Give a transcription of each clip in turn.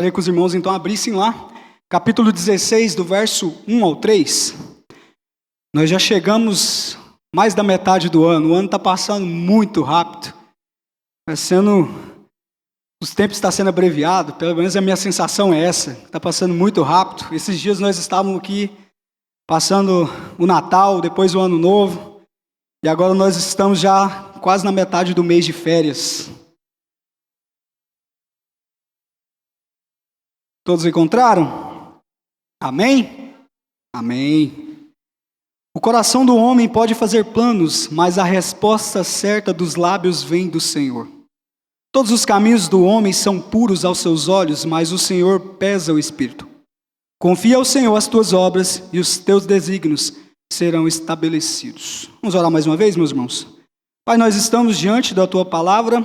Gostaria que os irmãos então abrissem lá, capítulo 16, do verso 1 ao 3. Nós já chegamos mais da metade do ano. O ano está passando muito rápido. Os tempos estão sendo abreviados, pelo menos a minha sensação é essa. Está passando muito rápido. Esses dias nós estávamos aqui passando o Natal, depois o Ano Novo. E agora nós estamos já quase na metade do mês de férias. Todos encontraram? Amém? Amém. O coração do homem pode fazer planos, mas a resposta certa dos lábios vem do Senhor. Todos os caminhos do homem são puros aos seus olhos, mas o Senhor pesa o espírito. Confia ao Senhor as tuas obras e os teus desígnios serão estabelecidos. Vamos orar mais uma vez, meus irmãos? Pai, nós estamos diante da tua palavra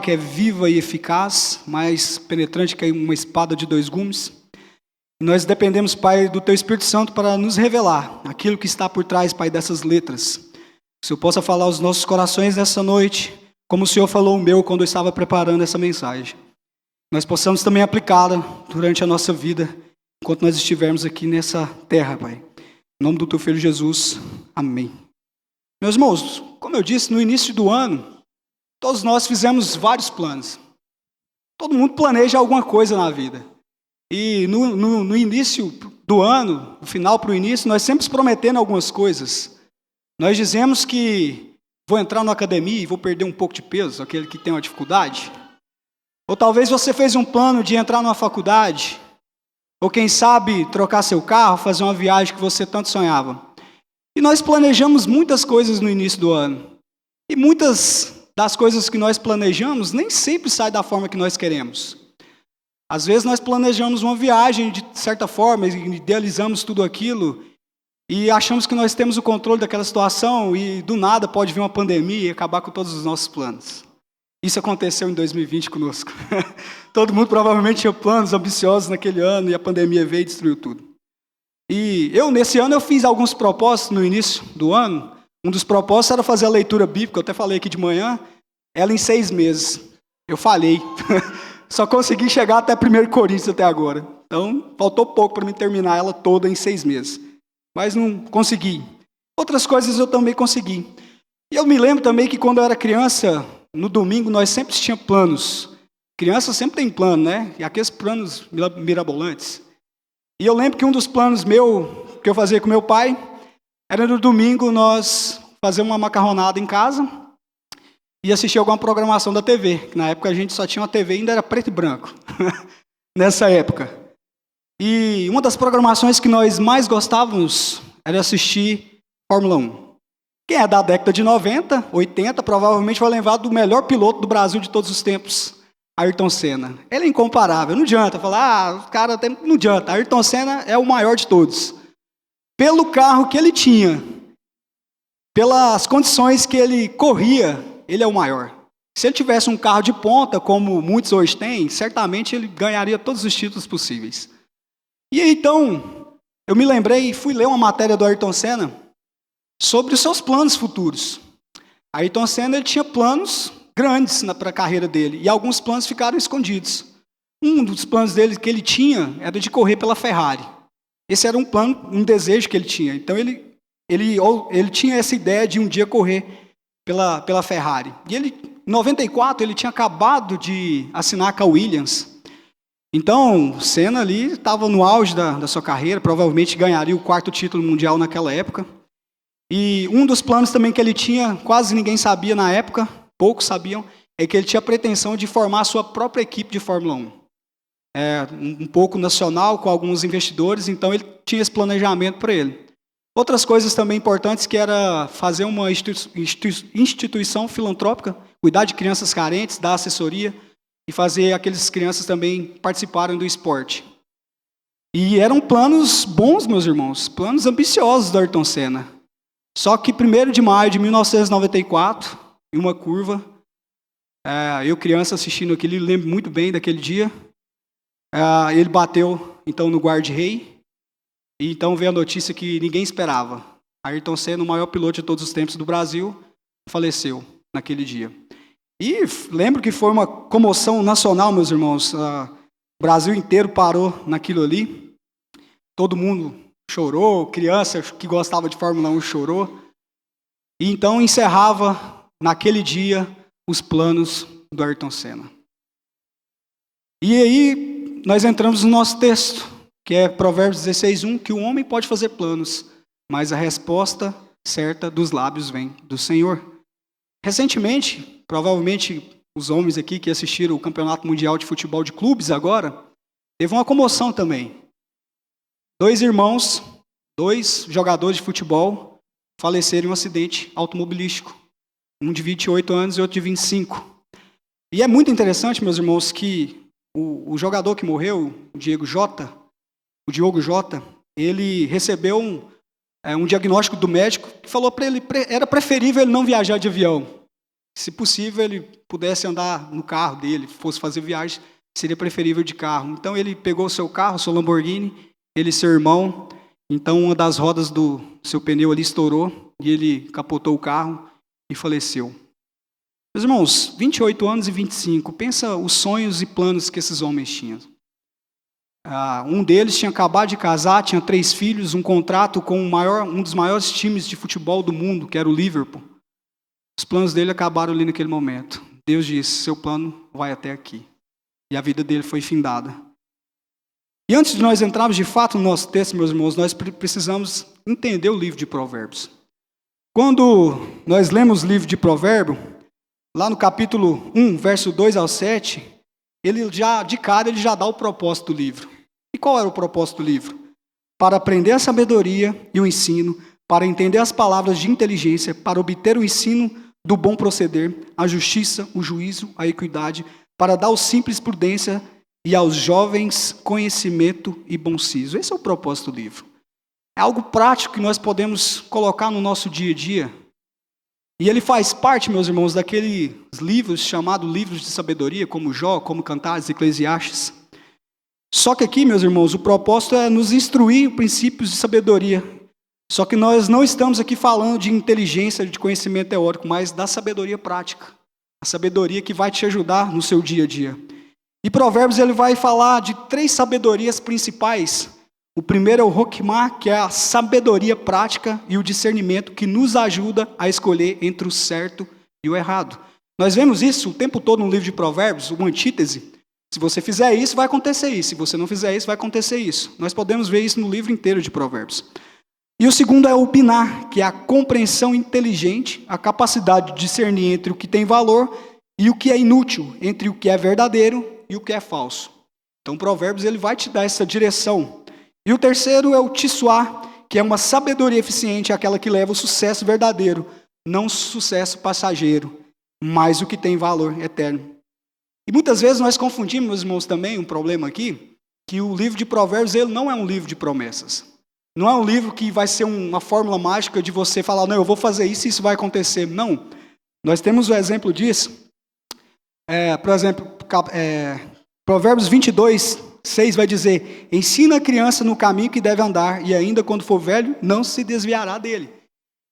que é viva e eficaz, mais penetrante que uma espada de 2 gumes. E nós dependemos, Pai, do teu Espírito Santo para nos revelar aquilo que está por trás, Pai, dessas letras. Que o Senhor possa falar aos nossos corações nessa noite, como o Senhor falou o meu quando eu estava preparando essa mensagem. Nós possamos também aplicá-la durante a nossa vida, enquanto nós estivermos aqui nessa terra, Pai. Em nome do teu Filho Jesus, amém. Meus irmãos, como eu disse, no início do ano, todos nós fizemos vários planos. Todo mundo planeja alguma coisa na vida. E no início do ano, no final para o início, nós sempre prometendo algumas coisas. Nós dizemos que vou entrar na academia e vou perder um pouco de peso, aquele que tem uma dificuldade. Ou talvez você fez um plano de entrar numa faculdade. Ou quem sabe trocar seu carro, fazer uma viagem que você tanto sonhava. E nós planejamos muitas coisas no início do ano. E muitas das coisas que nós planejamos nem sempre saem da forma que nós queremos. Às vezes nós planejamos uma viagem de certa forma, idealizamos tudo aquilo e achamos que nós temos o controle daquela situação e do nada pode vir uma pandemia e acabar com todos os nossos planos. Isso aconteceu em 2020 conosco. Todo mundo provavelmente tinha planos ambiciosos naquele ano e a pandemia veio e destruiu tudo. E nesse ano, eu fiz alguns propósitos no início do ano. Um dos propósitos era fazer a leitura bíblica, eu até falei aqui de manhã, ela em 6 meses. Eu falhei. Só consegui chegar até 1 Coríntios até agora. Então, faltou pouco para me terminar ela toda em 6 meses. Mas não consegui. Outras coisas eu também consegui. E eu me lembro também que quando eu era criança, no domingo nós sempre tínhamos planos. Criança sempre tem plano, né? E aqueles planos mirabolantes. E eu lembro que um dos planos que eu fazia com meu pai, era no domingo nós fazer uma macarronada em casa e assistir alguma programação da TV, que na época a gente só tinha uma TV e ainda era preto e branco, nessa época. E uma das programações que nós mais gostávamos era assistir Fórmula 1. Quem é da década de 90, 80, provavelmente vai lembrar do melhor piloto do Brasil de todos os tempos, Ayrton Senna. Ele é incomparável, não adianta falar, não adianta, Ayrton Senna é o maior de todos. Pelo carro que ele tinha, pelas condições que ele corria, ele é o maior. Se ele tivesse um carro de ponta, como muitos hoje têm, certamente ele ganharia todos os títulos possíveis. E então, eu me lembrei e fui ler uma matéria do Ayrton Senna sobre os seus planos futuros. Ayrton Senna ele tinha planos grandes para a carreira dele, e alguns planos ficaram escondidos. Um dos planos dele que ele tinha era de correr pela Ferrari. Esse era um plano, um desejo que ele tinha. Então ele tinha essa ideia de um dia correr pela Ferrari. E em 94, ele tinha acabado de assinar com a Williams. Então, Senna ali estava no auge da sua carreira, provavelmente ganharia o 4º título mundial naquela época. E um dos planos também que ele tinha, quase ninguém sabia na época, poucos sabiam, é que ele tinha a pretensão de formar a sua própria equipe de Fórmula 1. Um pouco nacional, com alguns investidores, então ele tinha esse planejamento para ele. Outras coisas também importantes, que era fazer uma instituição filantrópica, cuidar de crianças carentes, dar assessoria, e fazer aquelas crianças também participarem do esporte. E eram planos bons, meus irmãos, planos ambiciosos do Ayrton Senna. Só que 1º de maio de 1994, em uma curva, eu criança assistindo aquilo, lembro muito bem daquele dia, ele bateu então no guarda-rei, e então veio a notícia que ninguém esperava. Ayrton Senna, o maior piloto de todos os tempos do Brasil, faleceu naquele dia. E lembro que foi uma comoção nacional, meus irmãos. O Brasil inteiro parou naquilo ali. Todo mundo chorou, criança que gostava de Fórmula 1 chorou. E então encerrava, naquele dia, os planos do Ayrton Senna. E aí, nós entramos no nosso texto, que é Provérbios 16:1, que o homem pode fazer planos, mas a resposta certa dos lábios vem do Senhor. Recentemente, provavelmente os homens aqui que assistiram o Campeonato Mundial de Futebol de Clubes agora, teve uma comoção também. 2 irmãos, 2 jogadores de futebol, faleceram em um acidente automobilístico. Um de 28 anos e outro de 25. E é muito interessante, meus irmãos, que o jogador que morreu, o Diogo Jota, ele recebeu um diagnóstico do médico que falou para ele que era preferível ele não viajar de avião. Se possível, ele pudesse andar no carro dele, fosse fazer viagem, seria preferível de carro. Então ele pegou o seu carro, seu Lamborghini, ele e seu irmão. Então uma das rodas do seu pneu ali estourou e ele capotou o carro e faleceu. Meus irmãos, 28 anos e 25, pensa os sonhos e planos que esses homens tinham. Um deles tinha acabado de casar, tinha 3 filhos, um contrato com um dos maiores times de futebol do mundo, que era o Liverpool. Os planos dele acabaram ali naquele momento. Deus disse, seu plano vai até aqui. E a vida dele foi findada. E antes de nós entrarmos de fato no nosso texto, meus irmãos, nós precisamos entender o livro de Provérbios. Quando nós lemos o livro de Provérbios, lá no capítulo 1, verso 2 ao 7, ele já dá o propósito do livro. E qual era o propósito do livro? Para aprender a sabedoria e o ensino, para entender as palavras de inteligência, para obter o ensino do bom proceder, a justiça, o juízo, a equidade, para dar aos simples prudência e aos jovens conhecimento e bom siso. Esse é o propósito do livro. É algo prático que nós podemos colocar no nosso dia a dia. E ele faz parte, meus irmãos, daqueles livros chamados livros de sabedoria, como Jó, como Cantares, Eclesiastes. Só que aqui, meus irmãos, o propósito é nos instruir em princípios de sabedoria. Só que nós não estamos aqui falando de inteligência, de conhecimento teórico, mas da sabedoria prática. A sabedoria que vai te ajudar no seu dia a dia. E Provérbios ele vai falar de 3 sabedorias principais. O primeiro é o Hokmah, que é a sabedoria prática e o discernimento que nos ajuda a escolher entre o certo e o errado. Nós vemos isso o tempo todo no livro de Provérbios, uma antítese. Se você fizer isso, vai acontecer isso. Se você não fizer isso, vai acontecer isso. Nós podemos ver isso no livro inteiro de Provérbios. E o segundo é o Binah, que é a compreensão inteligente, a capacidade de discernir entre o que tem valor e o que é inútil, entre o que é verdadeiro e o que é falso. Então, Provérbios ele vai te dar essa direção. E o terceiro é o Tissuá, que é uma sabedoria eficiente, aquela que leva o sucesso verdadeiro, não o sucesso passageiro, mas o que tem valor eterno. E muitas vezes nós confundimos, meus irmãos, também um problema aqui, que o livro de Provérbios ele não é um livro de promessas. Não é um livro que vai ser uma fórmula mágica de você falar, não, eu vou fazer isso e isso vai acontecer. Não. Nós temos o exemplo disso. Por exemplo, Provérbios 22:6 vai dizer, ensina a criança no caminho que deve andar, e ainda quando for velho, não se desviará dele.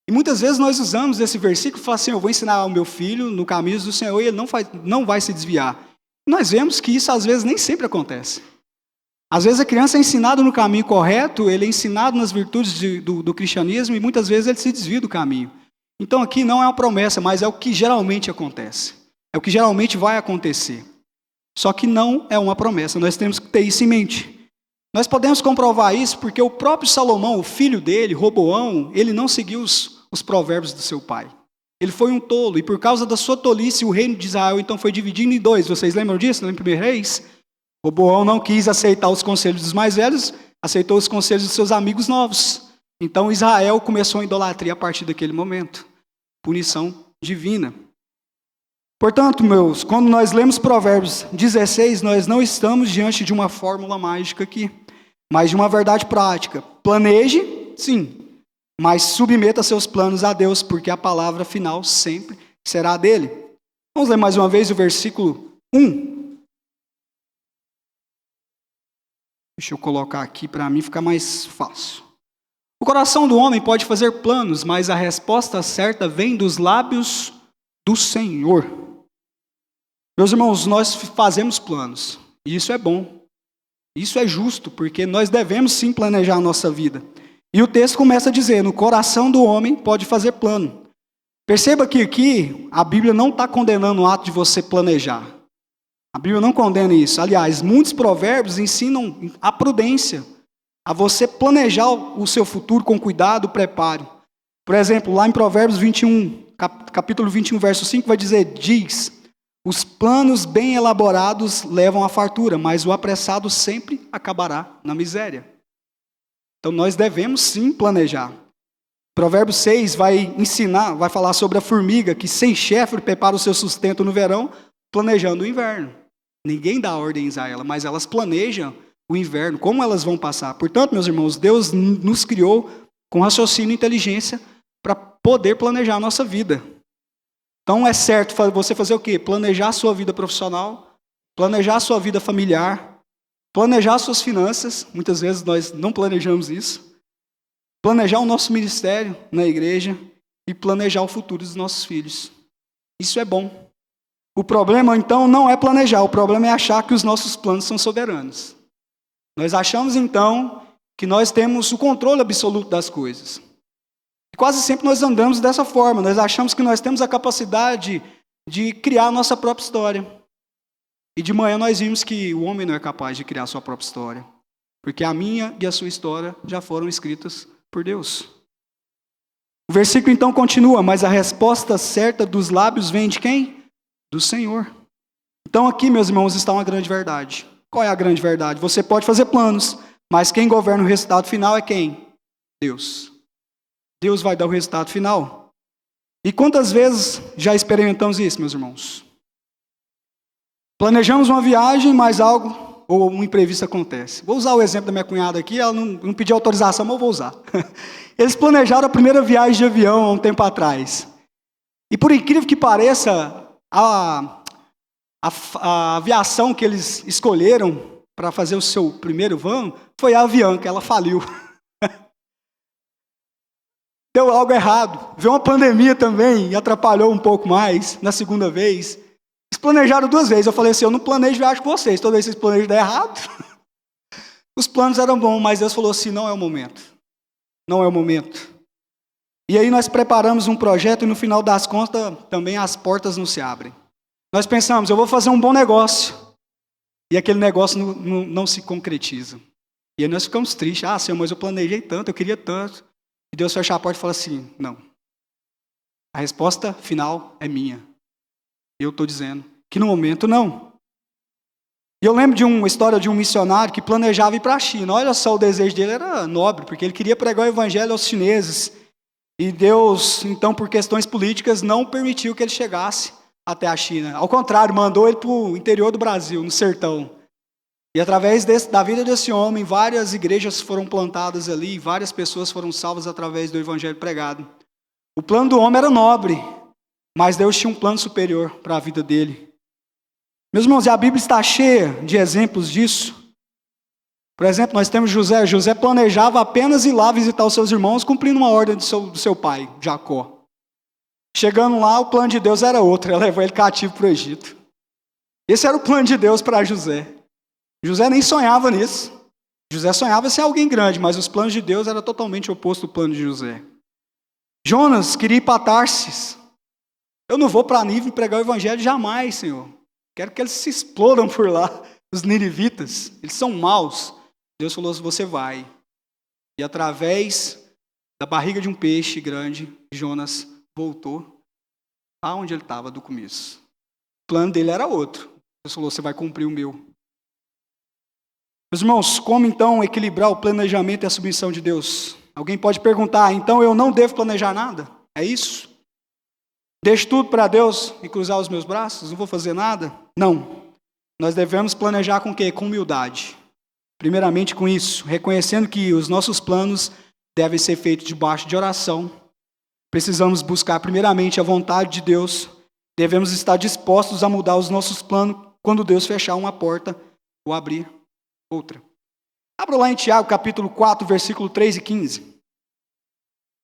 E muitas vezes nós usamos esse versículo e falamos assim, eu vou ensinar o meu filho no caminho do Senhor e ele não vai se desviar. Nós vemos que isso às vezes nem sempre acontece. Às vezes a criança é ensinada no caminho correto, ele é ensinado nas virtudes do cristianismo e muitas vezes ele se desvia do caminho. Então aqui não é uma promessa, mas é o que geralmente acontece. É o que geralmente vai acontecer. Só que não é uma promessa, nós temos que ter isso em mente. Nós podemos comprovar isso porque o próprio Salomão, o filho dele, Roboão, ele não seguiu os provérbios do seu pai. Ele foi um tolo e por causa da sua tolice o reino de Israel então foi dividido em 2. Vocês lembram disso? Em 1 Reis? Roboão não quis aceitar os conselhos dos mais velhos, aceitou os conselhos dos seus amigos novos. Então Israel começou a idolatria a partir daquele momento. Punição divina. Portanto, meus, quando nós lemos Provérbios 16, nós não estamos diante de uma fórmula mágica aqui, mas de uma verdade prática. Planeje, sim, mas submeta seus planos a Deus, porque a palavra final sempre será dele. Vamos ler mais uma vez o versículo 1. Deixa eu colocar aqui para mim ficar mais fácil. O coração do homem pode fazer planos, mas a resposta certa vem dos lábios do Senhor. Meus irmãos, nós fazemos planos, e isso é bom. Isso é justo, porque nós devemos sim planejar a nossa vida. E o texto começa a dizer, no coração do homem pode fazer plano. Perceba que aqui a Bíblia não está condenando o ato de você planejar. A Bíblia não condena isso. Aliás, muitos provérbios ensinam a prudência, a você planejar o seu futuro com cuidado, preparo. Por exemplo, lá em Provérbios 21, capítulo 21, verso 5, vai dizer, diz, os planos bem elaborados levam à fartura, mas o apressado sempre acabará na miséria. Então nós devemos sim planejar. Provérbios 6 vai ensinar, vai falar sobre a formiga que sem chefe prepara o seu sustento no verão, planejando o inverno. Ninguém dá ordens a ela, mas elas planejam o inverno, como elas vão passar. Portanto, meus irmãos, Deus nos criou com raciocínio e inteligência para poder planejar a nossa vida. Então é certo você fazer o quê? Planejar a sua vida profissional, planejar a sua vida familiar, planejar suas finanças. Muitas vezes nós não planejamos isso. Planejar o nosso ministério na igreja e planejar o futuro dos nossos filhos. Isso é bom. O problema, então, não é planejar. O problema é achar que os nossos planos são soberanos. Nós achamos, então, que nós temos o controle absoluto das coisas. E quase sempre nós andamos dessa forma. Nós achamos que nós temos a capacidade de criar a nossa própria história. E de manhã nós vimos que o homem não é capaz de criar a sua própria história. Porque a minha e a sua história já foram escritas por Deus. O versículo então continua, mas a resposta certa dos lábios vem de quem? Do Senhor. Então aqui, meus irmãos, está uma grande verdade. Qual é a grande verdade? Você pode fazer planos, mas quem governa o resultado final é quem? Deus. Deus vai dar o resultado final. E quantas vezes já experimentamos isso, meus irmãos? Planejamos uma viagem, mas algo ou um imprevisto acontece. Vou usar o exemplo da minha cunhada aqui, ela não pediu autorização, mas eu vou usar. Eles planejaram a primeira viagem de avião há um tempo atrás. E por incrível que pareça, a aviação que eles escolheram para fazer o seu primeiro voo foi a Avianca, ela faliu. Deu algo errado. Veio uma pandemia também e atrapalhou um pouco mais na segunda vez. Eles planejaram 2 vezes. Eu falei assim, eu não planejo viagem com vocês. Toda vez que vocês planejam dar errado. Os planos eram bons, mas Deus falou assim, não é o momento. Não é o momento. E aí nós preparamos um projeto e no final das contas também as portas não se abrem. Nós pensamos, eu vou fazer um bom negócio. E aquele negócio não se concretiza. E aí nós ficamos tristes. Ah, Senhor, mas eu planejei tanto, eu queria tanto. E Deus fecha a porta e fala assim, não. A resposta final é minha. Eu estou dizendo que no momento não. E eu lembro de uma história de um missionário que planejava ir para a China. Olha só, o desejo dele era nobre, porque ele queria pregar o evangelho aos chineses. E Deus, então, por questões políticas, não permitiu que ele chegasse até a China. Ao contrário, mandou ele para o interior do Brasil, no sertão. E através da vida desse homem, várias igrejas foram plantadas ali, várias pessoas foram salvas através do evangelho pregado. O plano do homem era nobre, mas Deus tinha um plano superior para a vida dele. Meus irmãos, e a Bíblia está cheia de exemplos disso. Por exemplo, nós temos José. José planejava apenas ir lá visitar os seus irmãos, cumprindo uma ordem do seu pai, Jacó. Chegando lá, o plano de Deus era outro, ela levou ele cativo para o Egito. Esse era o plano de Deus para José. José nem sonhava nisso. José sonhava ser alguém grande, mas os planos de Deus eram totalmente oposto do plano de José. Jonas queria ir para Tarsis. Eu não vou para Nínive pregar o evangelho jamais, Senhor. Quero que eles se explodam por lá, os ninivitas. Eles são maus. Deus falou, você vai. E através da barriga de um peixe grande, Jonas voltou aonde ele estava do começo. O plano dele era outro. Deus falou, você vai cumprir o meu. Meus irmãos, como então equilibrar o planejamento e a submissão de Deus? Alguém pode perguntar, então eu não devo planejar nada? É isso? Deixo tudo para Deus e cruzar os meus braços? Não vou fazer nada? Não. Nós devemos planejar com o quê? Com humildade. Primeiramente com isso, reconhecendo que os nossos planos devem ser feitos debaixo de oração. Precisamos buscar primeiramente a vontade de Deus. Devemos estar dispostos a mudar os nossos planos quando Deus fechar uma porta ou abrir outra. Abra lá em Tiago, capítulo 4, versículo 3 e 15.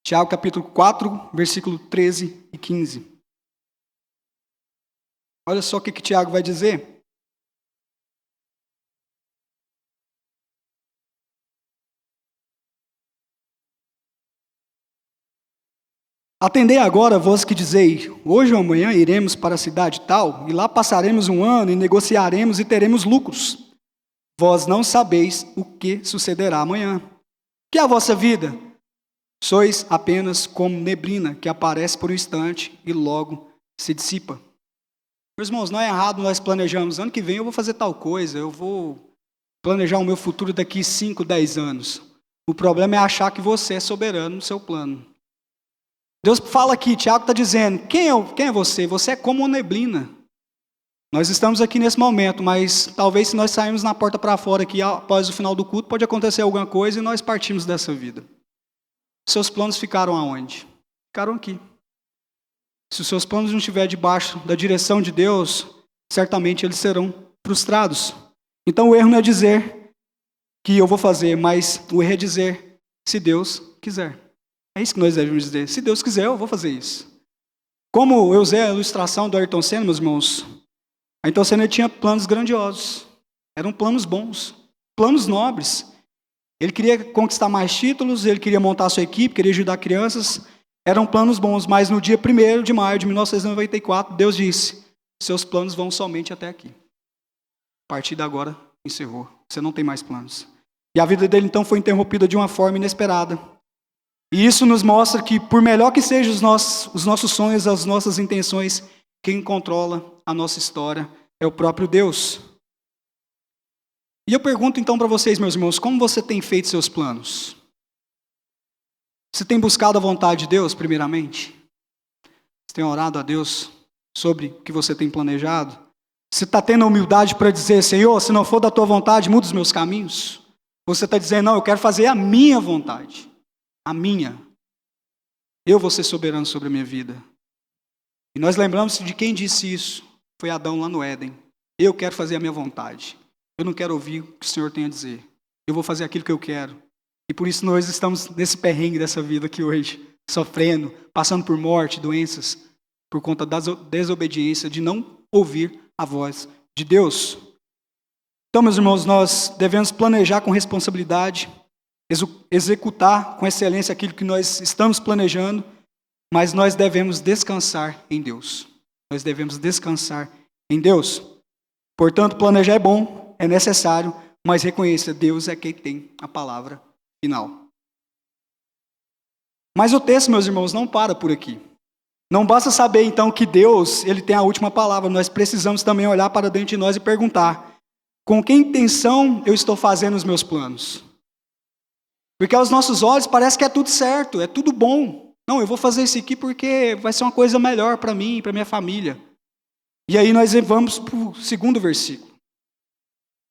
Tiago, capítulo 4, versículo 13 e 15. Olha só o que Tiago vai dizer. Atendei agora, vós que dizei, hoje ou amanhã iremos para a cidade tal, e lá passaremos um ano, e negociaremos e teremos lucros. Vós não sabeis o que sucederá amanhã. Que é a vossa vida? Sois apenas como neblina, que aparece por um instante e logo se dissipa. Meus irmãos, não é errado nós planejamos, ano que vem eu vou fazer tal coisa, eu vou planejar o meu futuro daqui 5, 10 anos. O problema é achar que você é soberano no seu plano. Deus fala aqui, Tiago está dizendo, quem é você? Você é como uma neblina. Nós estamos aqui nesse momento, mas talvez se nós sairmos na porta para fora aqui após o final do culto, pode acontecer alguma coisa e nós partimos dessa vida. Seus planos ficaram aonde? Ficaram aqui. Se os seus planos não estiverem debaixo da direção de Deus, certamente eles serão frustrados. Então o erro não é dizer que eu vou fazer, mas o erro é dizer se Deus quiser. É isso que nós devemos dizer. Se Deus quiser, eu vou fazer isso. Como eu usei a ilustração do Ayrton Senna, meus irmãos, a Ayrton Senna tinha planos grandiosos. Eram planos bons, planos nobres. Ele queria conquistar mais títulos, ele queria montar a sua equipe, queria ajudar crianças. Eram planos bons, mas no dia 1º de maio de 1994, Deus disse, seus planos vão somente até aqui. A partir de agora, encerrou. Você não tem mais planos. E a vida dele, então, foi interrompida de uma forma inesperada. E isso nos mostra que, por melhor que sejam os nossos sonhos, as nossas intenções, quem controla a nossa história é o próprio Deus. E eu pergunto então para vocês, meus irmãos, como você tem feito seus planos? Você tem buscado a vontade de Deus, primeiramente? Você tem orado a Deus sobre o que você tem planejado? Você está tendo a humildade para dizer, Senhor, se não for da tua vontade, muda os meus caminhos? Você está dizendo, não, eu quero fazer a minha vontade. A minha. Eu vou ser soberano sobre a minha vida. E nós lembramos de quem disse isso. Foi Adão lá no Éden. Eu quero fazer a minha vontade. Eu não quero ouvir o que o Senhor tem a dizer. Eu vou fazer aquilo que eu quero. E por isso nós estamos nesse perrengue dessa vida aqui hoje. Sofrendo, passando por morte, doenças. Por conta da desobediência, de não ouvir a voz de Deus. Então, meus irmãos, nós devemos planejar com responsabilidade, executar com excelência aquilo que nós estamos planejando, mas nós devemos descansar em Deus. Nós devemos descansar em Deus. Portanto, planejar é bom, é necessário, mas reconheça, Deus é quem tem a palavra final. Mas o texto, meus irmãos, não para por aqui. Não basta saber, então, que Deus ele tem a última palavra. Nós precisamos também olhar para dentro de nós e perguntar, com que intenção eu estou fazendo os meus planos? Porque aos nossos olhos parece que é tudo certo, é tudo bom. Não, eu vou fazer isso aqui porque vai ser uma coisa melhor para mim, para minha família. E aí nós vamos para o 2º versículo.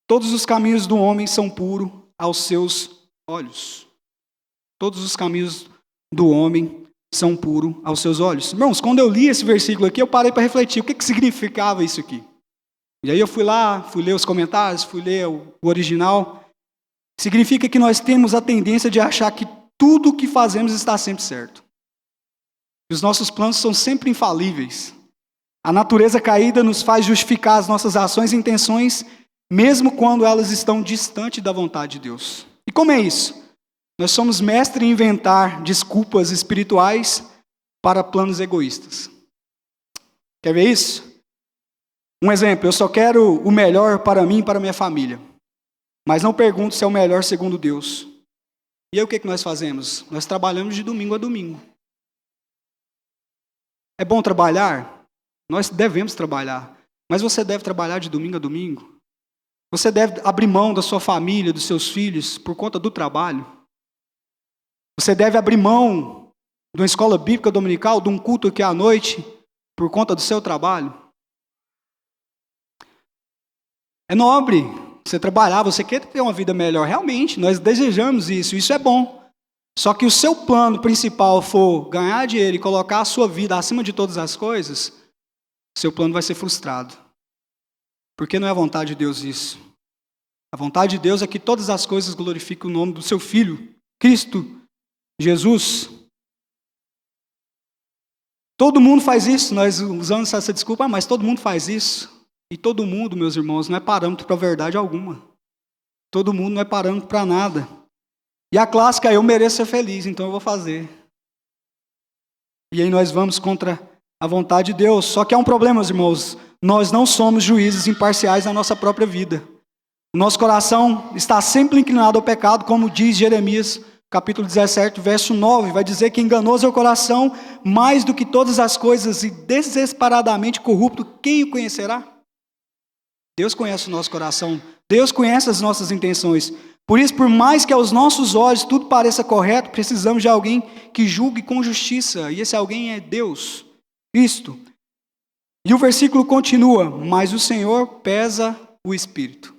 Todos os caminhos do homem são puros aos seus olhos. Todos os caminhos do homem são puros aos seus olhos. Irmãos, quando eu li esse versículo aqui, eu parei para refletir, o que significava isso aqui? E aí eu fui lá, fui ler os comentários, fui ler o original. Significa que nós temos a tendência de achar que tudo o que fazemos está sempre certo. E os nossos planos são sempre infalíveis. A natureza caída nos faz justificar as nossas ações e intenções, mesmo quando elas estão distantes da vontade de Deus. E como é isso? Nós somos mestres em inventar desculpas espirituais para planos egoístas. Quer ver isso? Um exemplo, eu só quero o melhor para mim e para minha família. Mas não pergunto se é o melhor segundo Deus. E aí o que nós fazemos? Nós trabalhamos de domingo a domingo. É bom trabalhar? Nós devemos trabalhar. Mas você deve trabalhar de domingo a domingo? Você deve abrir mão da sua família, dos seus filhos, por conta do trabalho? Você deve abrir mão de uma escola bíblica dominical, de um culto aqui à noite, por conta do seu trabalho? É nobre você trabalhar, você quer ter uma vida melhor. Realmente, nós desejamos isso, isso é bom. Só que o seu plano principal for ganhar dinheiro e colocar a sua vida acima de todas as coisas, seu plano vai ser frustrado. Porque não é a vontade de Deus isso. A vontade de Deus é que todas as coisas glorifiquem o nome do seu Filho, Cristo Jesus. Todo mundo faz isso, nós usamos essa desculpa, mas todo mundo faz isso. E todo mundo, meus irmãos, não é parâmetro para verdade alguma. Todo mundo não é parâmetro para nada. E a clássica, eu mereço ser feliz, então eu vou fazer. E aí nós vamos contra a vontade de Deus. Só que há um problema, meus irmãos. Nós não somos juízes imparciais na nossa própria vida. O nosso coração está sempre inclinado ao pecado, como diz Jeremias, capítulo 17, verso 9. Vai dizer que enganoso é o coração, mais do que todas as coisas, e desesperadamente corrupto, quem o conhecerá? Deus conhece o nosso coração. Deus conhece as nossas intenções. Por isso, por mais que aos nossos olhos tudo pareça correto, precisamos de alguém que julgue com justiça. E esse alguém é Deus, Cristo. E o versículo continua, mas o Senhor pesa o Espírito.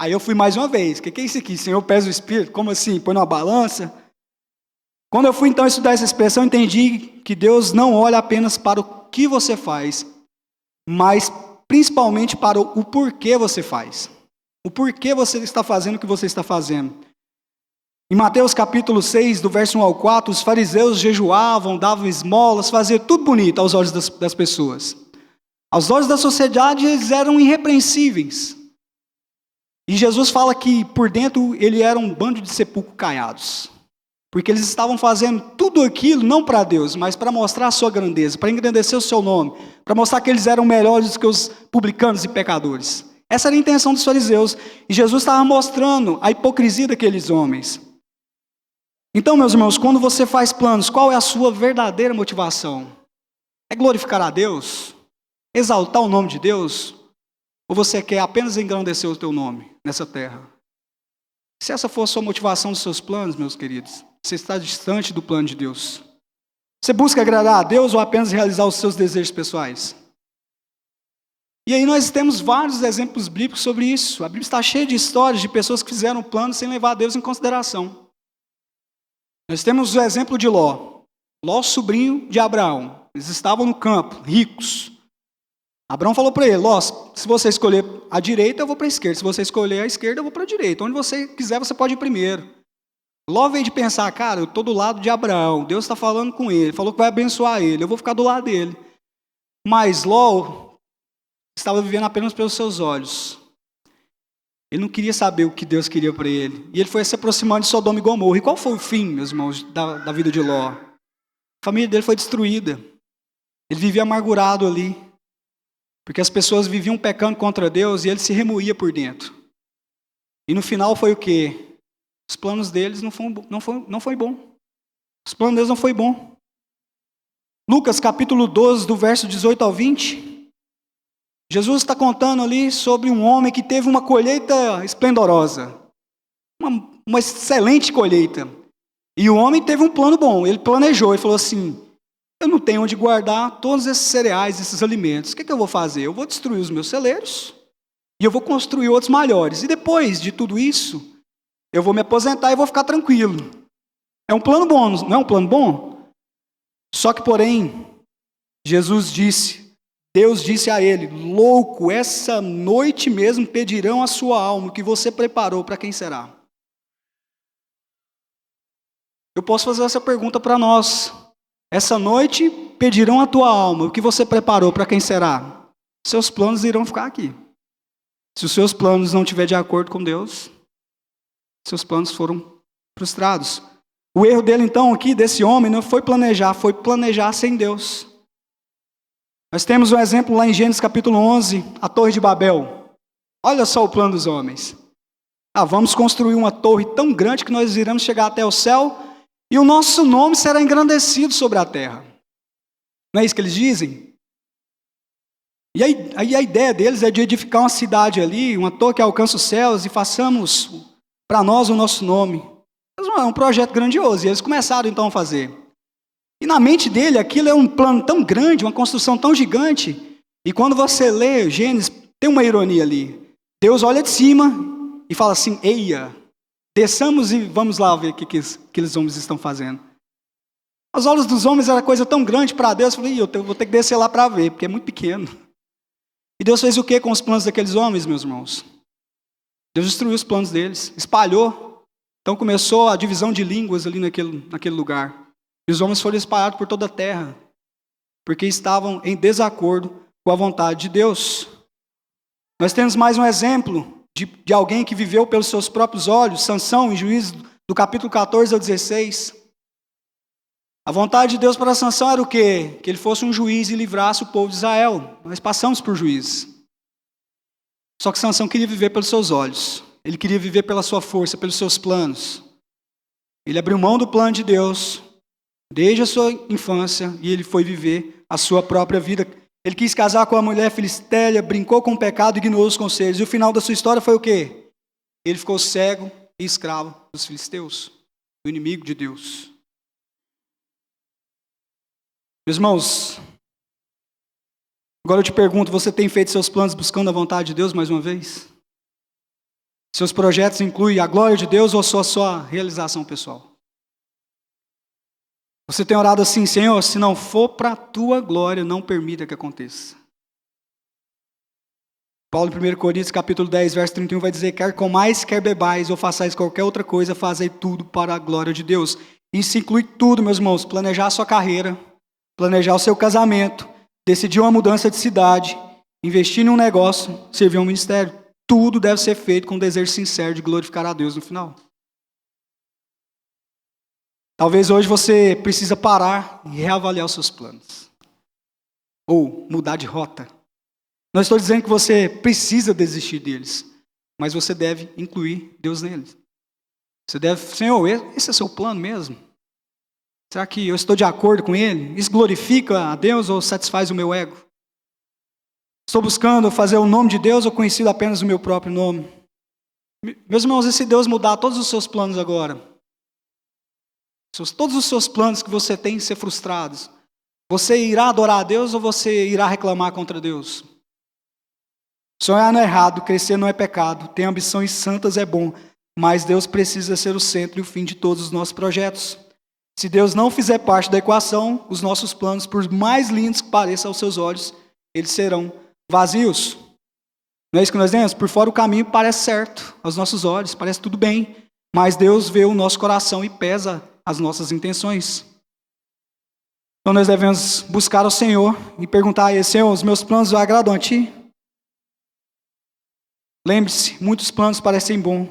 Aí eu fui mais uma vez, o que é isso aqui? Senhor pesa o Espírito? Como assim? Põe numa balança? Quando eu fui então estudar essa expressão, eu entendi que Deus não olha apenas para o que você faz, mas principalmente para o porquê você faz. O porquê você está fazendo o que você está fazendo. Em Mateus capítulo 6, do verso 1 ao 4, os fariseus jejuavam, davam esmolas, faziam tudo bonito aos olhos das pessoas. Aos olhos da sociedade, eles eram irrepreensíveis. E Jesus fala que por dentro ele era um bando de sepulcros caiados. Porque eles estavam fazendo tudo aquilo não para Deus, mas para mostrar a sua grandeza, para engrandecer o seu nome, para mostrar que eles eram melhores do que os publicanos e pecadores. Essa era a intenção dos fariseus. E Jesus estava mostrando a hipocrisia daqueles homens. Então, meus irmãos, quando você faz planos, qual é a sua verdadeira motivação? É glorificar a Deus? Exaltar o nome de Deus? Ou você quer apenas engrandecer o teu nome nessa terra? Se essa for a sua motivação dos seus planos, meus queridos, você está distante do plano de Deus. Você busca agradar a Deus ou apenas realizar os seus desejos pessoais? E aí nós temos vários exemplos bíblicos sobre isso. A Bíblia está cheia de histórias de pessoas que fizeram planos sem levar a Deus em consideração. Nós temos o exemplo de Ló. Ló, sobrinho de Abraão. Eles estavam no campo, ricos. Abraão falou para ele, Ló, se você escolher a direita, eu vou para a esquerda. Se você escolher a esquerda, eu vou para a direita. Onde você quiser, você pode ir primeiro. Ló veio de pensar, cara, eu estou do lado de Abraão. Deus está falando com ele, falou que vai abençoar ele. Eu vou ficar do lado dele. Mas Ló estava vivendo apenas pelos seus olhos. Ele não queria saber o que Deus queria para ele. E ele foi se aproximando de Sodoma e Gomorra. E qual foi o fim, meus irmãos, da vida de Ló? A família dele foi destruída. Ele vivia amargurado ali. Porque as pessoas viviam pecando contra Deus e ele se remoía por dentro. E no final foi o quê? Os planos deles não foi bom. Os planos deles não foi bom. Lucas capítulo 12, do verso 18 ao 20. Jesus está contando ali sobre um homem que teve uma colheita esplendorosa. Uma excelente colheita. E o homem teve um plano bom. Ele planejou e falou assim, eu não tenho onde guardar todos esses cereais, esses alimentos. O que eu vou fazer? Eu vou destruir os meus celeiros e eu vou construir outros maiores. E depois de tudo isso, eu vou me aposentar e vou ficar tranquilo. É um plano bom, não é um plano bom? Só que, porém, Deus disse a ele, louco, essa noite mesmo pedirão a sua alma, o que você preparou, para quem será? Eu posso fazer essa pergunta para nós. Essa noite pedirão a tua alma, o que você preparou, para quem será? Seus planos irão ficar aqui. Se os seus planos não estiverem de acordo com Deus, seus planos foram frustrados. O erro dele então aqui, desse homem, não foi planejar sem Deus. Nós temos um exemplo lá em Gênesis capítulo 11, a Torre de Babel. Olha só o plano dos homens. Vamos construir uma torre tão grande que nós iremos chegar até o céu e o nosso nome será engrandecido sobre a terra. Não é isso que eles dizem? E aí a ideia deles é de edificar uma cidade ali, uma torre que alcança os céus e façamos para nós o nosso nome. É um projeto grandioso e eles começaram então a fazer. E na mente dele, aquilo é um plano tão grande, uma construção tão gigante. E quando você lê Gênesis, tem uma ironia ali. Deus olha de cima e fala assim, eia, desçamos e vamos lá ver o que aqueles homens estão fazendo. Aos olhos dos homens era coisa tão grande para Deus, eu falei, eu vou ter que descer lá para ver, porque é muito pequeno. E Deus fez o que com os planos daqueles homens, meus irmãos? Deus destruiu os planos deles, espalhou. Então começou a divisão de línguas ali naquele lugar. E os homens foram espalhados por toda a terra, porque estavam em desacordo com a vontade de Deus. Nós temos mais um exemplo de alguém que viveu pelos seus próprios olhos, Sansão, em Juízes do capítulo 14 ao 16. A vontade de Deus para Sansão era o quê? Que ele fosse um juiz e livrasse o povo de Israel. Nós passamos por juízes. Só que Sansão queria viver pelos seus olhos. Ele queria viver pela sua força, pelos seus planos. Ele abriu mão do plano de Deus desde a sua infância e ele foi viver a sua própria vida. Ele quis casar com a mulher filistéia, brincou com o pecado, ignorou os conselhos. E o final da sua história foi o quê? Ele ficou cego e escravo dos filisteus, do inimigo de Deus. Meus irmãos, agora eu te pergunto, você tem feito seus planos buscando a vontade de Deus mais uma vez? Seus projetos incluem a glória de Deus ou só a sua realização pessoal? Você tem orado assim: Senhor, se não for para a tua glória, não permita que aconteça. Paulo, em 1 Coríntios, capítulo 10, verso 31, vai dizer: quer comais, quer bebais, ou façais qualquer outra coisa, fazei tudo para a glória de Deus. Isso inclui tudo, meus irmãos: planejar a sua carreira, planejar o seu casamento, decidir uma mudança de cidade, investir em um negócio, servir um ministério. Tudo deve ser feito com um desejo sincero de glorificar a Deus no final. Talvez hoje você precisa parar e reavaliar os seus planos. Ou mudar de rota. Não estou dizendo que você precisa desistir deles, mas você deve incluir Deus neles. Você deve: Senhor, esse é seu plano mesmo? Será que eu estou de acordo com ele? Isso glorifica a Deus ou satisfaz o meu ego? Estou buscando fazer o nome de Deus ou conhecido apenas o meu próprio nome? Meus irmãos, e se Deus mudar todos os seus planos agora? Todos os seus planos que você tem ser frustrados, você irá adorar a Deus ou você irá reclamar contra Deus? Sonhar não é errado, crescer não é pecado, ter ambições santas é bom, mas Deus precisa ser o centro e o fim de todos os nossos projetos. Se Deus não fizer parte da equação, os nossos planos, por mais lindos que pareçam aos seus olhos, eles serão vazios. Não é isso que nós dizemos? Por fora o caminho parece certo aos nossos olhos, parece tudo bem, mas Deus vê o nosso coração e pesa as nossas intenções. Então nós devemos buscar ao Senhor e perguntar a Ele: Senhor, os meus planos agradam a Ti? Lembre-se, muitos planos parecem bons,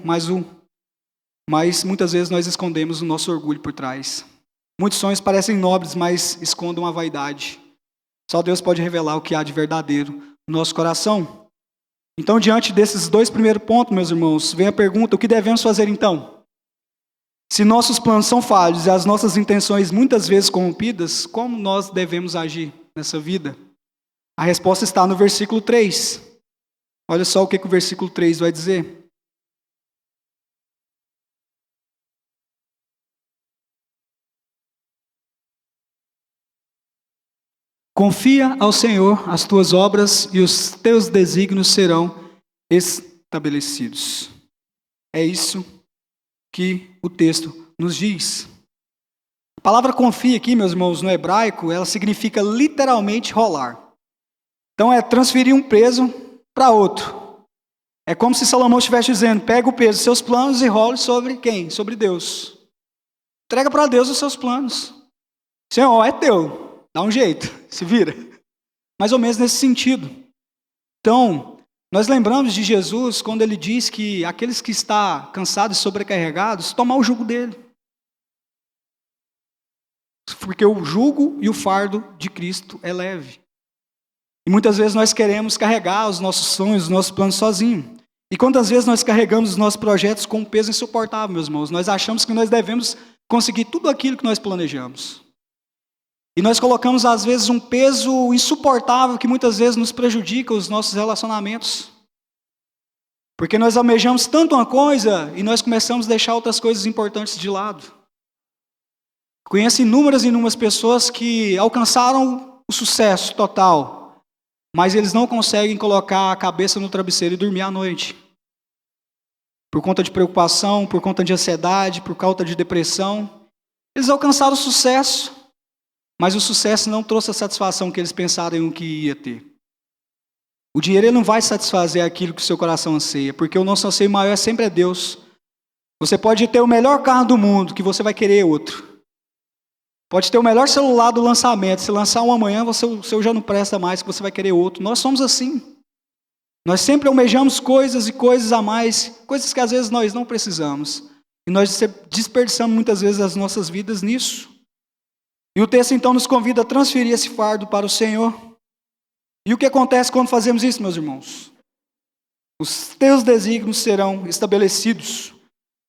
mas muitas vezes nós escondemos o nosso orgulho por trás. Muitos sonhos parecem nobres, mas escondem a vaidade. Só Deus pode revelar o que há de verdadeiro no nosso coração. Então, diante desses dois primeiros pontos, meus irmãos, vem a pergunta: o que devemos fazer então? Se nossos planos são falhos e as nossas intenções muitas vezes corrompidas, como nós devemos agir nessa vida? A resposta está no versículo 3. Olha só o que o versículo 3 vai dizer. Confia ao Senhor as tuas obras e os teus desígnios serão estabelecidos. É isso que o texto nos diz. A palavra confia aqui, meus irmãos, no hebraico, ela significa literalmente rolar. Então é transferir um peso para outro. É como se Salomão estivesse dizendo: pega o peso dos seus planos e role sobre quem? Sobre Deus. Entrega para Deus os seus planos. Senhor, é teu, dá um jeito, se vira. Mais ou menos nesse sentido. Então, nós lembramos de Jesus quando ele diz que aqueles que estão cansados e sobrecarregados, tomar o jugo dele. Porque o jugo e o fardo de Cristo é leve. E muitas vezes nós queremos carregar os nossos sonhos, os nossos planos sozinhos. E quantas vezes nós carregamos os nossos projetos com um peso insuportável, meus irmãos? Nós achamos que nós devemos conseguir tudo aquilo que nós planejamos. E nós colocamos, às vezes, um peso insuportável que muitas vezes nos prejudica os nossos relacionamentos. Porque nós almejamos tanto uma coisa e nós começamos a deixar outras coisas importantes de lado. Conheço inúmeras e inúmeras pessoas que alcançaram o sucesso total, mas eles não conseguem colocar a cabeça no travesseiro e dormir à noite. Por conta de preocupação, por conta de ansiedade, por conta de depressão. Eles alcançaram o sucesso, mas o sucesso não trouxe a satisfação que eles pensaram que ia ter. O dinheiro ele não vai satisfazer aquilo que o seu coração anseia, porque o nosso anseio maior sempre é Deus. Você pode ter o melhor carro do mundo, que você vai querer outro. Pode ter o melhor celular do lançamento, se lançar um amanhã, o seu já não presta mais, que você vai querer outro. Nós somos assim. Nós sempre almejamos coisas e coisas a mais, coisas que às vezes nós não precisamos. E nós desperdiçamos muitas vezes as nossas vidas nisso. E o texto então nos convida a transferir esse fardo para o Senhor. E o que acontece quando fazemos isso, meus irmãos? Os teus desígnios serão estabelecidos.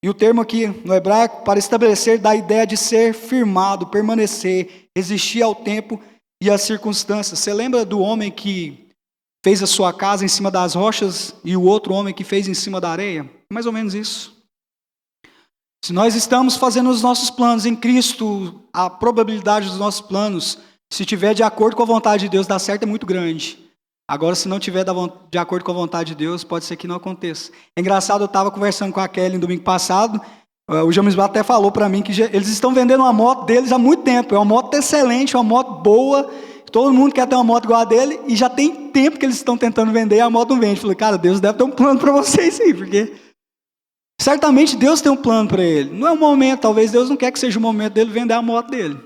E o termo aqui no hebraico, para estabelecer, dá a ideia de ser firmado, permanecer, resistir ao tempo e às circunstâncias. Você lembra do homem que fez a sua casa em cima das rochas e o outro homem que fez em cima da areia? Mais ou menos isso. Se nós estamos fazendo os nossos planos em Cristo, a probabilidade dos nossos planos, se tiver de acordo com a vontade de Deus, dar certo é muito grande. Agora, se não tiver de acordo com a vontade de Deus, pode ser que não aconteça. É engraçado, eu estava conversando com a Kelly no domingo passado, o James até falou para mim que eles estão vendendo uma moto deles há muito tempo. É uma moto excelente, uma moto boa, todo mundo quer ter uma moto igual a dele, e já tem tempo que eles estão tentando vender e a moto não vende. Eu falei, cara, Deus deve ter um plano para vocês aí, porque certamente Deus tem um plano para ele. Não é um momento, talvez Deus não quer que seja o momento dele vender a moto dele.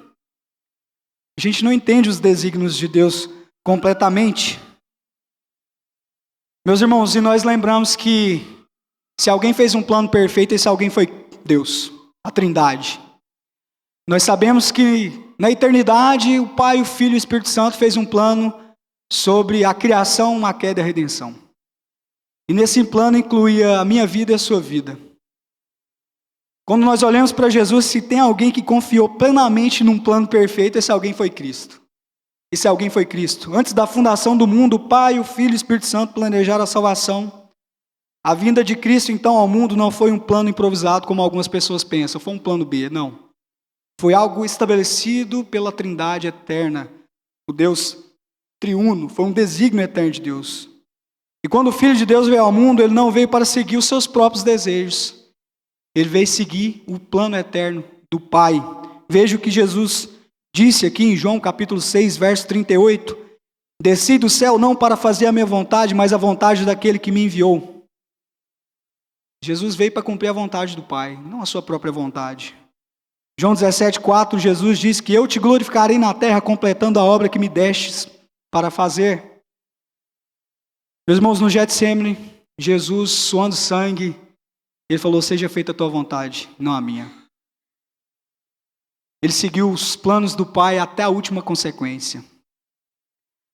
A gente não entende os desígnios de Deus completamente. Meus irmãos, e nós lembramos que se alguém fez um plano perfeito, esse alguém foi Deus, a Trindade. Nós sabemos que na eternidade o Pai, o Filho e o Espírito Santo fez um plano sobre a criação, a queda e a redenção. E nesse plano incluía a minha vida e a sua vida. Quando nós olhamos para Jesus, se tem alguém que confiou plenamente num plano perfeito, esse alguém foi Cristo. Esse alguém foi Cristo. Antes da fundação do mundo, o Pai, o Filho e o Espírito Santo planejaram a salvação. A vinda de Cristo, então, ao mundo não foi um plano improvisado, como algumas pessoas pensam. Foi um plano B, não. Foi algo estabelecido pela Trindade eterna. O Deus triuno. Foi um desígnio eterno de Deus. E quando o Filho de Deus veio ao mundo, ele não veio para seguir os seus próprios desejos. Ele veio seguir o plano eterno do Pai. Veja o que Jesus disse aqui em João capítulo 6, verso 38. Desci do céu não para fazer a minha vontade, mas a vontade daquele que me enviou. Jesus veio para cumprir a vontade do Pai, não a sua própria vontade. João 17, 4, Jesus diz que eu te glorificarei na terra, completando a obra que me destes para fazer. Meus irmãos, no Getsemane, Jesus, suando sangue, ele falou, seja feita a tua vontade, não a minha. Ele seguiu os planos do Pai até a última consequência.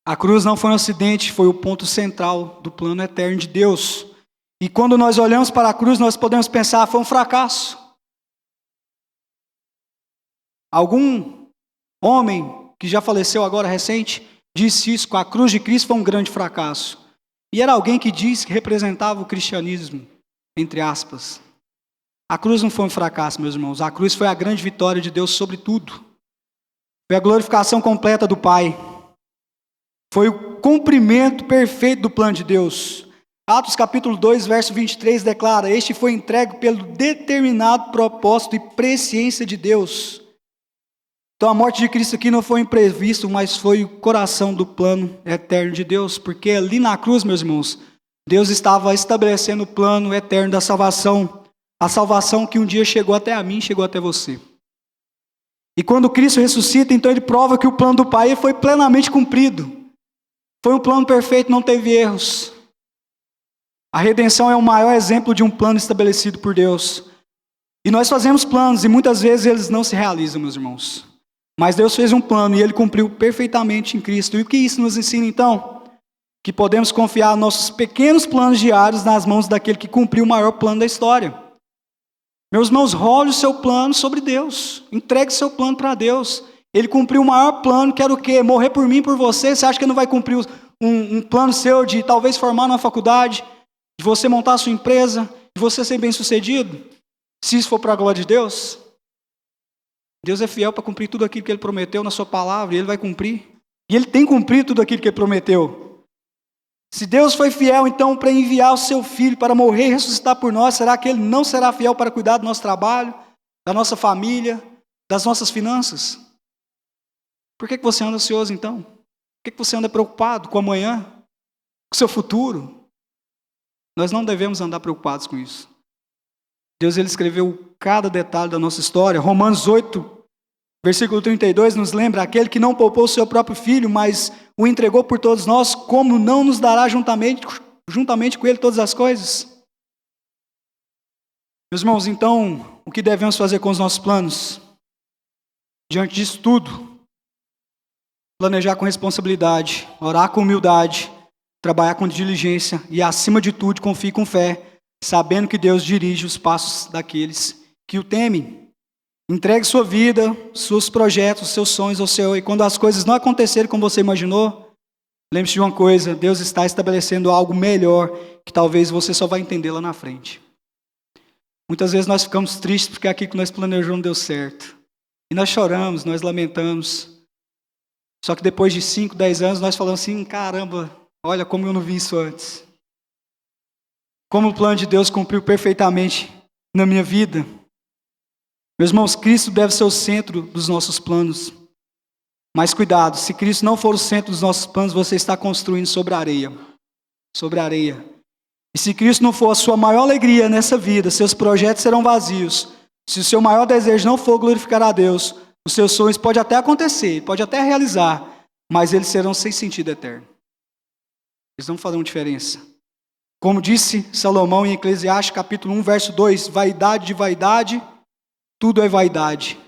A cruz não foi um acidente, foi o ponto central do plano eterno de Deus. E quando nós olhamos para a cruz, nós podemos pensar, foi um fracasso. Algum homem que já faleceu agora recente, disse isso, que a cruz de Cristo foi um grande fracasso. E era alguém que disse que representava o cristianismo, entre aspas. A cruz não foi um fracasso, meus irmãos. A cruz foi a grande vitória de Deus sobre tudo. Foi a glorificação completa do Pai. Foi o cumprimento perfeito do plano de Deus. Atos capítulo 2, verso 23 declara, este foi entregue pelo determinado propósito e presciência de Deus. Então a morte de Cristo aqui não foi imprevisto, mas foi o coração do plano eterno de Deus. Porque ali na cruz, meus irmãos, Deus estava estabelecendo o plano eterno da salvação. A salvação que um dia chegou até a mim, chegou até você. E quando Cristo ressuscita, então ele prova que o plano do Pai foi plenamente cumprido. Foi um plano perfeito, não teve erros. A redenção é o maior exemplo de um plano estabelecido por Deus. E nós fazemos planos e muitas vezes eles não se realizam, meus irmãos. Mas Deus fez um plano e ele cumpriu perfeitamente em Cristo. E o que isso nos ensina então? Que podemos confiar nossos pequenos planos diários nas mãos daquele que cumpriu o maior plano da história. Meus irmãos, role o seu plano sobre Deus. Entregue o seu plano para Deus. Ele cumpriu o maior plano, que era o quê? Morrer por mim e por você. Você acha que ele não vai cumprir um plano seu de talvez formar numa faculdade, de você montar a sua empresa, de você ser bem-sucedido? Se isso for para a glória de Deus. Deus é fiel para cumprir tudo aquilo que ele prometeu na sua palavra, e ele vai cumprir. E ele tem cumprido tudo aquilo que ele prometeu. Se Deus foi fiel, então, para enviar o seu Filho para morrer e ressuscitar por nós, será que ele não será fiel para cuidar do nosso trabalho, da nossa família, das nossas finanças? Por que você anda ansioso, então? Por que você anda preocupado com amanhã, com o seu futuro? Nós não devemos andar preocupados com isso. Deus ele escreveu cada detalhe da nossa história. Romanos 8, versículo 32 nos lembra, aquele que não poupou o seu próprio filho, mas o entregou por todos nós, como não nos dará juntamente com ele todas as coisas? Meus irmãos, então, o que devemos fazer com os nossos planos? Diante disso tudo, planejar com responsabilidade, orar com humildade, trabalhar com diligência e, acima de tudo, confie com fé, sabendo que Deus dirige os passos daqueles que o temem. Entregue sua vida, seus projetos, seus sonhos ao Senhor. E quando as coisas não acontecerem como você imaginou, lembre-se de uma coisa: Deus está estabelecendo algo melhor que talvez você só vai entender lá na frente. Muitas vezes nós ficamos tristes porque aquilo que nós planejamos não deu certo. E nós choramos, nós lamentamos. Só que depois de 5, 10 anos nós falamos assim: caramba, olha como eu não vi isso antes. Como o plano de Deus cumpriu perfeitamente na minha vida. Meus irmãos, Cristo deve ser o centro dos nossos planos. Mas cuidado, se Cristo não for o centro dos nossos planos, você está construindo sobre a areia. Sobre a areia. E se Cristo não for a sua maior alegria nessa vida, seus projetos serão vazios. Se o seu maior desejo não for glorificar a Deus, os seus sonhos podem até acontecer, pode até realizar, mas eles serão sem sentido eterno. Eles não farão diferença. Como disse Salomão em Eclesiastes capítulo 1, verso 2, vaidade de vaidade, tudo é vaidade.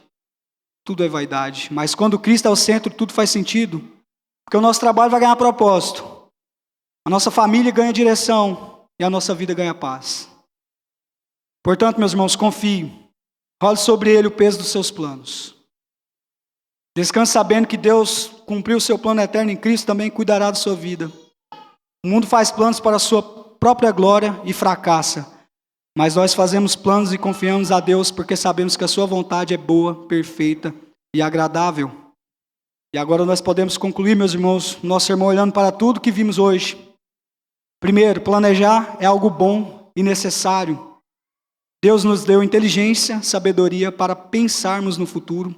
Tudo é vaidade. Mas quando Cristo é o centro, tudo faz sentido. Porque o nosso trabalho vai ganhar propósito. A nossa família ganha direção. E a nossa vida ganha paz. Portanto, meus irmãos, confie. Role sobre ele o peso dos seus planos. Descanse sabendo que Deus cumpriu o seu plano eterno em Cristo, também cuidará da sua vida. O mundo faz planos para a sua própria glória e fracassa. Mas nós fazemos planos e confiamos a Deus porque sabemos que a sua vontade é boa, perfeita e agradável. E agora nós podemos concluir, meus irmãos, nosso sermão olhando para tudo que vimos hoje. Primeiro, planejar é algo bom e necessário. Deus nos deu inteligência, sabedoria para pensarmos no futuro,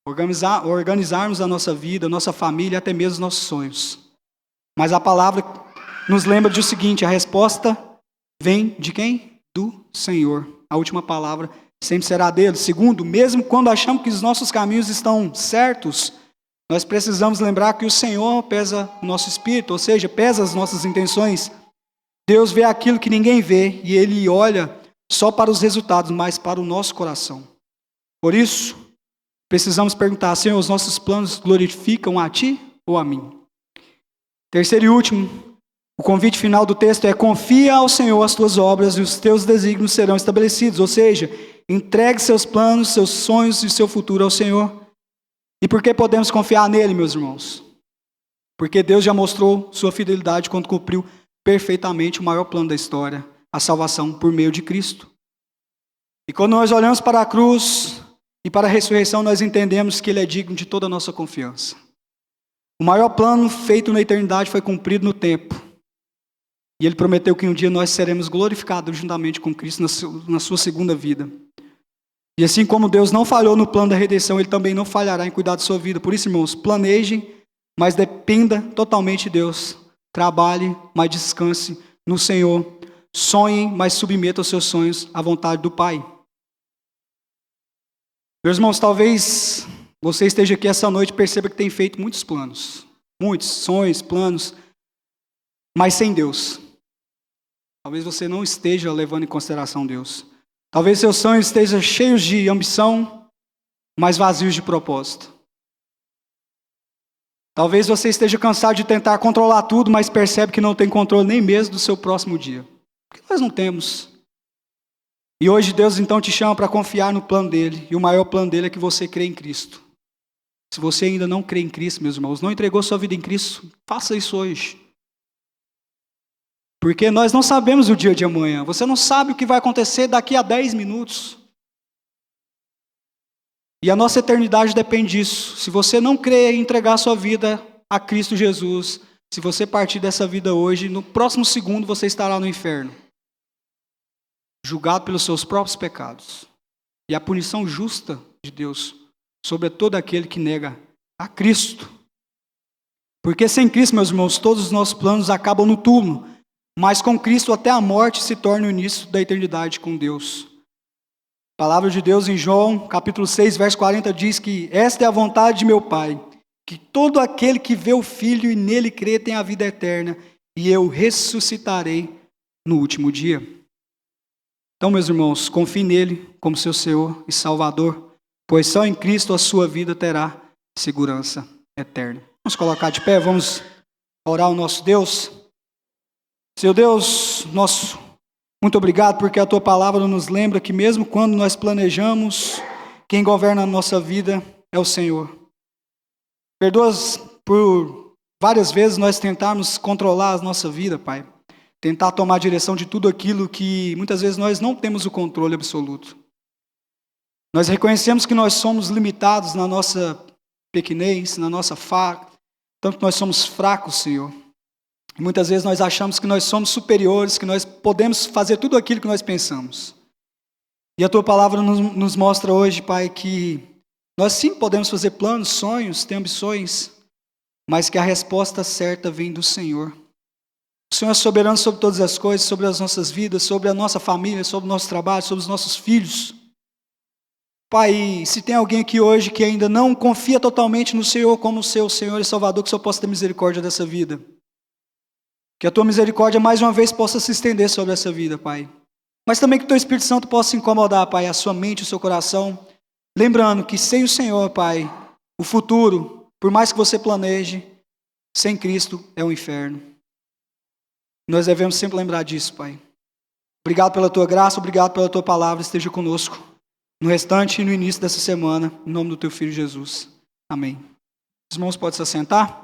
organizarmos a nossa vida, a nossa família, até mesmo os nossos sonhos. Mas a palavra nos lembra de o seguinte: a resposta vem de quem? Do Senhor. A última palavra sempre será dele. Segundo, mesmo quando achamos que os nossos caminhos estão certos, nós precisamos lembrar que o Senhor pesa o nosso espírito, ou seja, pesa as nossas intenções. Deus vê aquilo que ninguém vê e Ele olha só para os resultados, mas para o nosso coração. Por isso, precisamos perguntar: Senhor, os nossos planos glorificam a Ti ou a mim? Terceiro e último, o convite final do texto é: confia ao Senhor as tuas obras e os teus desígnios serão estabelecidos. Ou seja, entregue seus planos, seus sonhos e seu futuro ao Senhor. E por que podemos confiar nele, meus irmãos? Porque Deus já mostrou sua fidelidade quando cumpriu perfeitamente o maior plano da história, a salvação por meio de Cristo. E quando nós olhamos para a cruz e para a ressurreição, nós entendemos que Ele é digno de toda a nossa confiança. O maior plano feito na eternidade foi cumprido no tempo. E Ele prometeu que um dia nós seremos glorificados juntamente com Cristo na sua segunda vida. E assim como Deus não falhou no plano da redenção, Ele também não falhará em cuidar da sua vida. Por isso, irmãos, planejem, mas dependa totalmente de Deus. Trabalhe, mas descanse no Senhor. Sonhem, mas submeta os seus sonhos à vontade do Pai. Meus irmãos, talvez você esteja aqui essa noite e perceba que tem feito muitos planos. Muitos sonhos, planos, mas sem Deus. Talvez você não esteja levando em consideração Deus. Talvez seus sonhos estejam cheios de ambição, mas vazios de propósito. Talvez você esteja cansado de tentar controlar tudo, mas percebe que não tem controle nem mesmo do seu próximo dia. Porque nós não temos. E hoje Deus então te chama para confiar no plano dele. E o maior plano dele é que você crê em Cristo. Se você ainda não crê em Cristo, meus irmãos, não entregou sua vida em Cristo, faça isso hoje. Porque nós não sabemos o dia de amanhã. Você não sabe o que vai acontecer daqui a 10 minutos. E a nossa eternidade depende disso. Se você não crer em entregar sua vida a Cristo Jesus, se você partir dessa vida hoje, no próximo segundo você estará no inferno, julgado pelos seus próprios pecados. E a punição justa de Deus sobre todo aquele que nega a Cristo. Porque sem Cristo, meus irmãos, todos os nossos planos acabam no túmulo. Mas com Cristo até a morte se torna o início da eternidade com Deus. A palavra de Deus em João, capítulo 6, verso 40, diz que esta é a vontade de meu Pai, que todo aquele que vê o Filho e nele crê tem a vida eterna, e eu ressuscitarei no último dia. Então, meus irmãos, confie nele como seu Senhor e Salvador, pois só em Cristo a sua vida terá segurança eterna. Vamos colocar de pé, vamos orar ao nosso Deus. Seu Deus, muito obrigado porque a Tua palavra nos lembra que mesmo quando nós planejamos, quem governa a nossa vida é o Senhor. Perdoa por várias vezes nós tentarmos controlar a nossa vida, Pai. Tentar tomar a direção de tudo aquilo que muitas vezes nós não temos o controle absoluto. Nós reconhecemos que nós somos limitados na nossa pequenez, na nossa falha, tanto que nós somos fracos, Senhor. E muitas vezes nós achamos que nós somos superiores, que nós podemos fazer tudo aquilo que nós pensamos. E a Tua palavra nos mostra hoje, Pai, que nós sim podemos fazer planos, sonhos, ter ambições, mas que a resposta certa vem do Senhor. O Senhor é soberano sobre todas as coisas, sobre as nossas vidas, sobre a nossa família, sobre o nosso trabalho, sobre os nossos filhos. Pai, se tem alguém aqui hoje que ainda não confia totalmente no Senhor como o seu Senhor e Salvador, que o Senhor possa ter misericórdia dessa vida. Que a Tua misericórdia mais uma vez possa se estender sobre essa vida, Pai. Mas também que o Teu Espírito Santo possa incomodar, Pai, a sua mente, o seu coração. Lembrando que sem o Senhor, Pai, o futuro, por mais que você planeje, sem Cristo é um inferno. Nós devemos sempre lembrar disso, Pai. Obrigado pela Tua graça, obrigado pela Tua palavra, esteja conosco no restante e no início dessa semana, em nome do Teu Filho Jesus. Amém. Os irmãos podem se assentar?